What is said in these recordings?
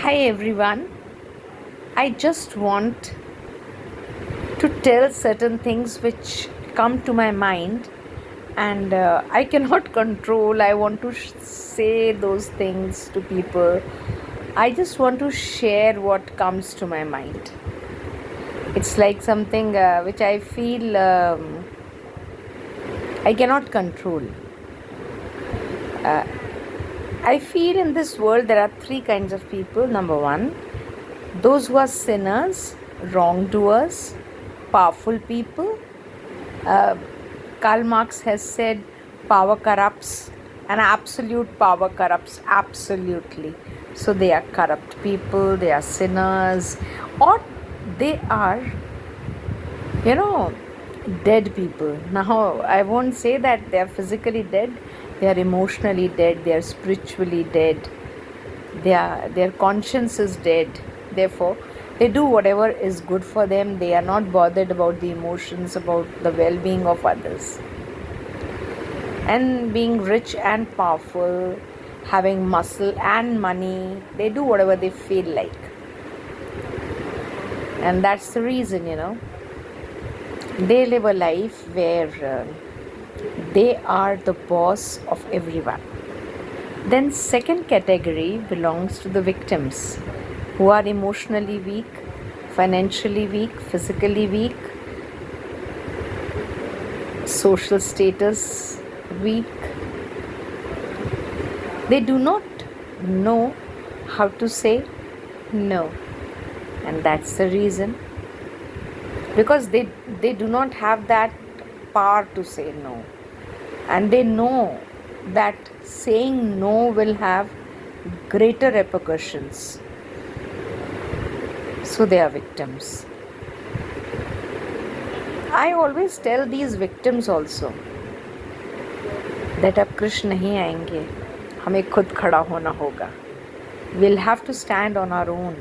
Hi everyone. I just want to tell certain things which come to my mind and I cannot control. I want to say those things to people. I just want to share what comes to my mind. It's like something which I feel I cannot control. I feel in this world there are three kinds of people. Number one, those who are sinners, wrongdoers, powerful people. Uh, Karl Marx has said power corrupts, and absolute power corrupts absolutely. So they are corrupt people, they are sinners, or they are, you know, dead people. Now, I won't say that they are physically dead, they are emotionally dead, they are spiritually dead, their conscience is dead. Therefore they do whatever is good for them. They are not bothered about the emotions, about the well-being of others. And being rich and powerful, having muscle and money, they do whatever they feel like. And that's the reason, they live a life where they are the boss of everyone. Then second category belongs to the victims who are emotionally weak, financially weak, physically weak, social status weak. They do not know how to say no. And that's the reason. Because they do not have that power to say no. And they know that saying no will have greater repercussions. So they are victims. I always tell these victims also that अब कृष्ण नहीं आएंगे, हमें खुद खड़ा होना होगा. We'll have to stand on our own.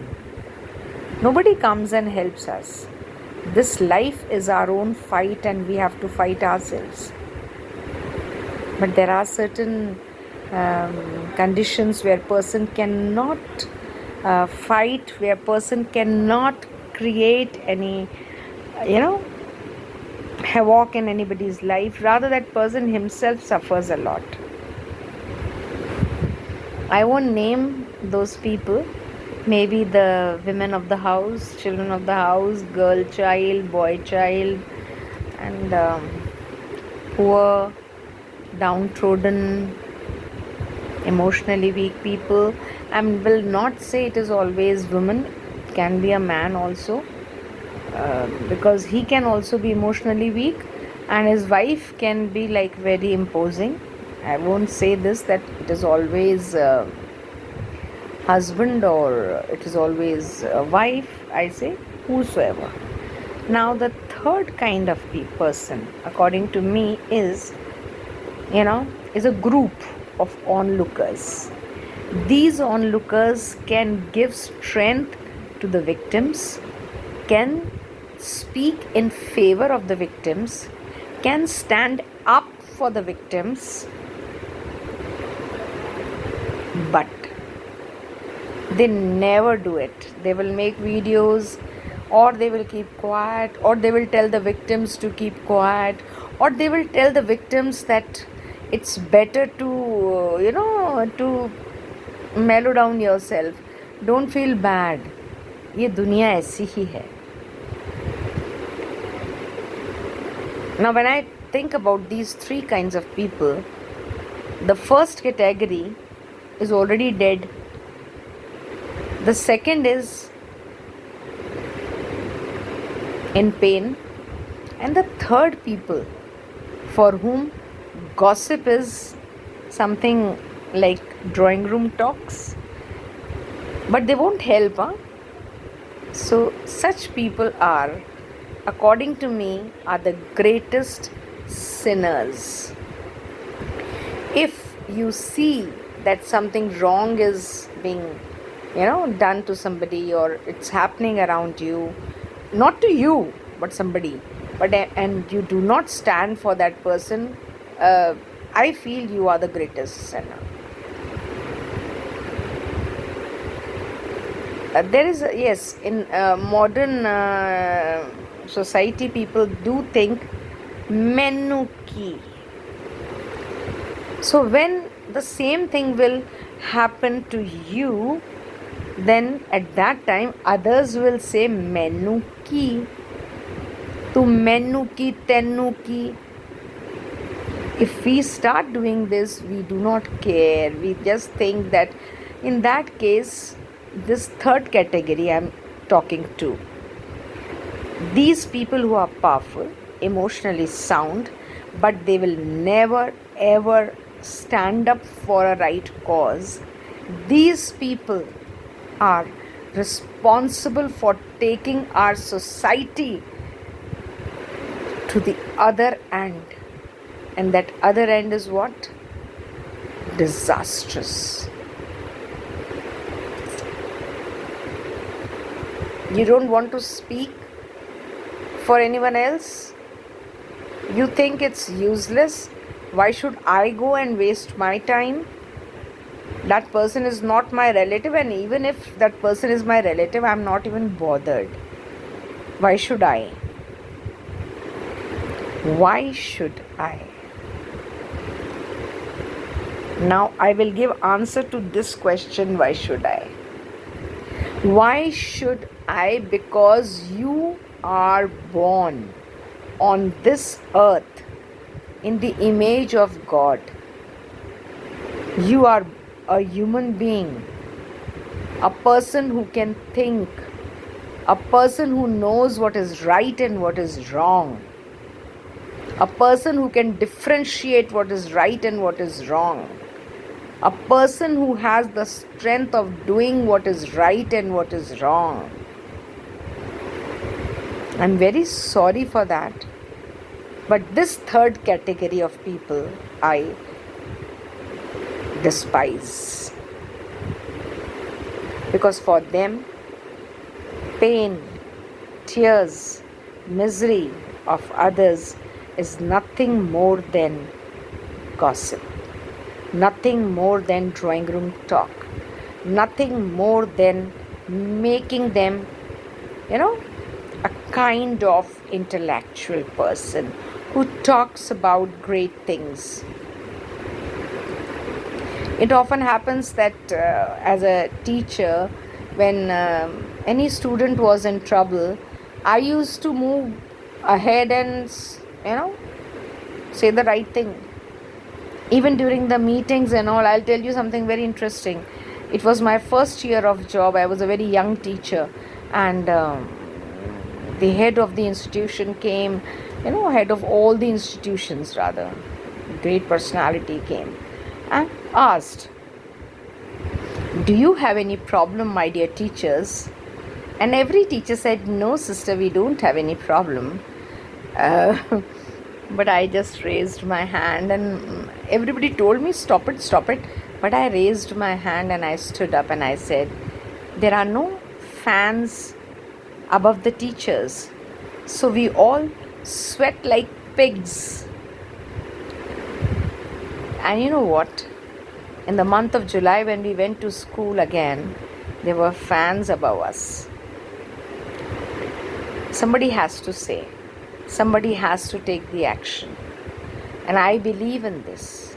Nobody comes and helps us. This life is our own fight and we have to fight ourselves. But there are certain conditions where person cannot fight, where person cannot create any, havoc in anybody's life. Rather, that person himself suffers a lot. I won't name those people. Maybe the women of the house, children of the house, girl child, boy child, and poor, downtrodden, emotionally weak people. I will not say it is always women. It can be a man also. Because he can also be emotionally weak and his wife can be like very imposing. I won't say this that it is always husband or it is always a wife. I say whosoever. Now the third kind of person according to me is a group of onlookers. These onlookers can give strength to the victims, can speak in favor of the victims, can stand up for the victims, but they never do it. They will make videos, or they will keep quiet, or they will tell the victims to keep quiet, or they will tell the victims that it's better to to mellow down yourself, don't feel bad. ये दुनिया ऐसी ही है. Now, when I think about these three kinds of people, the first category is already dead. The second is in pain. And the third people for whom gossip is something like drawing room talks. But they won't help, huh? So such people are, according to me, are the greatest sinners. If you see that something wrong is being, done to somebody, or it's happening around you, not to you, but somebody, and you do not stand for that person, I feel you are the greatest sinner. There is, yes, in modern society, people do think menuki. So when the same thing will happen to you, then at that time others will say menuki, tu menuki, tenuki. If we start doing this, we do not care. We just think that in that case, this third category I'm talking to, these people who are powerful, emotionally sound, but they will never ever stand up for a right cause. These people are responsible for taking our society to the other end. And that other end is what? Disastrous. You don't want to speak for anyone else? You think it's useless? Why should I go and waste my time? That person is not my relative, and even if that person is my relative, I'm not even bothered. Why should I? Why should I? Now I will give answer to this question, why should I? Why should I? Because you are born on this earth in the image of God. You are a human being, a person who can think, a person who knows what is right and what is wrong, a person who can differentiate what is right and what is wrong, a person who has the strength of doing what is right and what is wrong. I'm very sorry for that. But this third category of people I despise. Because for them, pain, tears, misery of others is nothing more than gossip, nothing more than drawing room talk, nothing more than making them, a kind of intellectual person who talks about great things. It often happens that as a teacher, when any student was in trouble, I used to move ahead and, say the right thing. Even during the meetings and all, I'll tell you something very interesting. It was my first year of job. I was a very young teacher, and the head of the institution came, head of all the institutions rather, great personality came and asked, "Do you have any problem, my dear teachers?" And every teacher said, "No, sister, we don't have any problem." But I just raised my hand, and everybody told me, stop it, stop it. But I raised my hand and I stood up and I said, "There are no fans above the teachers, so we all sweat like pigs." And you know what? In the month of July, when we went to school again, there were fans above us. Somebody has to say, somebody has to take the action. And I believe in this.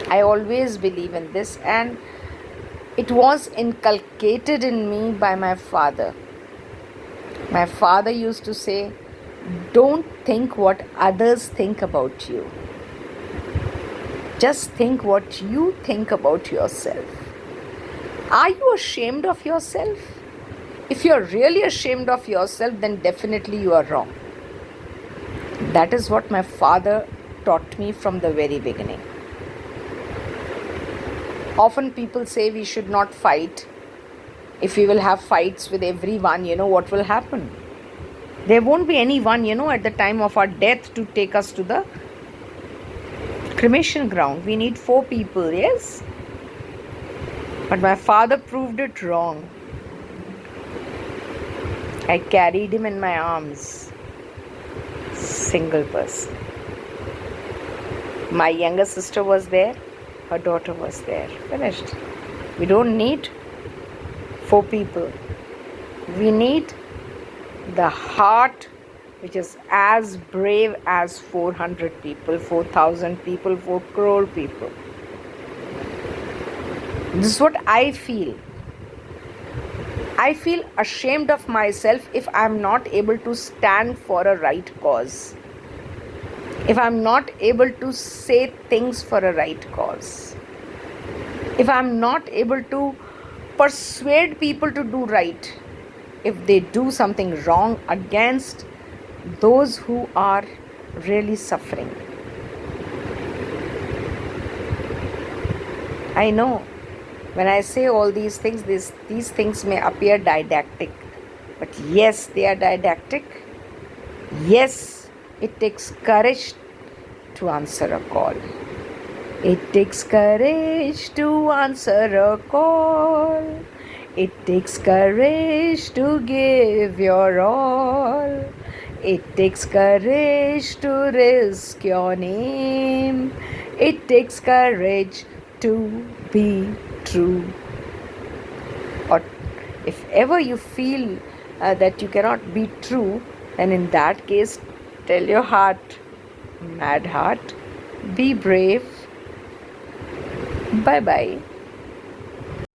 I always believe in this, and it was inculcated in me by my father. My father used to say, "Don't think what others think about you. Just think what you think about yourself." Are you ashamed of yourself? If you're really ashamed of yourself, then definitely you are wrong. That is what my father taught me from the very beginning. Often people say we should not fight. If we will have fights with everyone, what will happen? There won't be anyone, at the time of our death to take us to the cremation ground. We need 4 people, yes? But my father proved it wrong. I carried him in my arms. Single person. My younger sister was there. Her daughter was there. Finished. We don't need for people. We need the heart which is as brave as 400 people, 4,000 people, 4 crore people. This is what I feel. I feel ashamed of myself if I'm not able to stand for a right cause. If I'm not able to say things for a right cause. If I'm not able to persuade people to do right. If they do something wrong against those who are really suffering. I know when I say all these things, these things may appear didactic, but yes, they are didactic. Yes, it takes courage to answer a call. It takes courage to answer a call. It takes courage to give your all. It takes courage to risk your name. It takes courage to be true. Or if ever you feel that you cannot be true, then in that case, tell your heart, mad heart, be brave. Bye bye.